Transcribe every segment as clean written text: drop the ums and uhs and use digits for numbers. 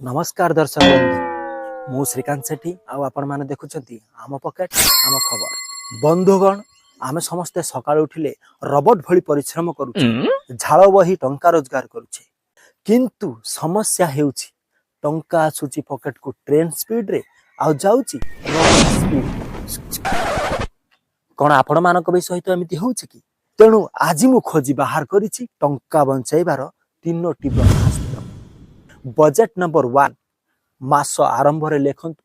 नमस्कार दर्शक बंधु मु श्रीकांत सेठी आपण मैंने देखुं आम पकेट आम खबर बंधुगण आम समस्ते सकाळ उठिले रोबोट भली परिश्रम करुचे झाल बही टंका रोजगार करुचे किंतु समस्या हेउची टंका आसुची पकेट को ट्रेन स्पीड रे आ जाउची स्पीड कोन आपण मानक भी सहित एमिति होउची कि तेणु आज मु खोजी बाहर करिछि टंका बंचाइबार तीनोटी ब्रह्मास्त्र बजेट नंबर 1 मास आरंभ रे लेखंतु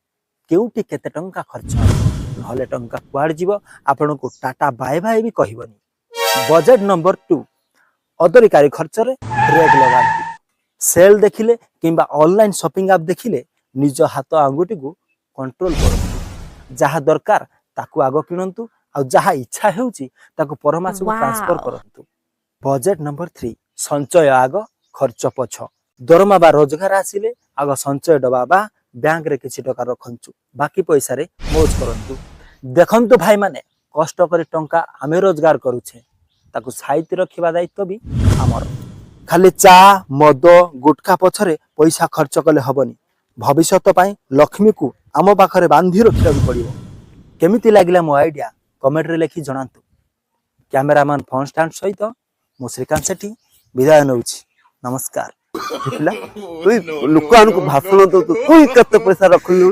केउटी केते टंका खर्च नहले टंका कुआड जीव आपन को टाटा बाय बाय भी कहबनी। बजेट नंबर 2 अदरिकारी खर्च रे ब्रेक लगांती सेल देखिले किंबा ऑनलाइन शॉपिंग ऐप देखिले निज हाथ आंगुटी को कंट्रोल करंतु जहा दरकार ताकू आगो किनंतु आ जहा इच्छा हेउची ताकू परमास को ट्रांसफर करंतु। बजेट नंबर 3 संचय आगो खर्च पछ दरमा बा रोजगार आसिले आग संचय डबा बा बैंक रे किछि टका रखंचु बाकी पैसा रे मौज करंतु। देखंतु भाई माने कष्ट करी टंका आमे रोजगार करूछे ताकू साइति रखिबा दायित्व भी हमर खाली चा मद गुटखा पछरे पैसा खर्च कले हबनी भविष्यत पई लक्ष्मी को आम पाखरे बांधी रखिया पड़िबो। केमिति लागिला मो आइडिया कमेंट रे लिखि जणांतु। कैमरामैन फोन स्टैंड सहित मो श्रीकांत सेठी विदाय नउछि नमस्कार। लोक भाषण दो तु पैसा रखलु।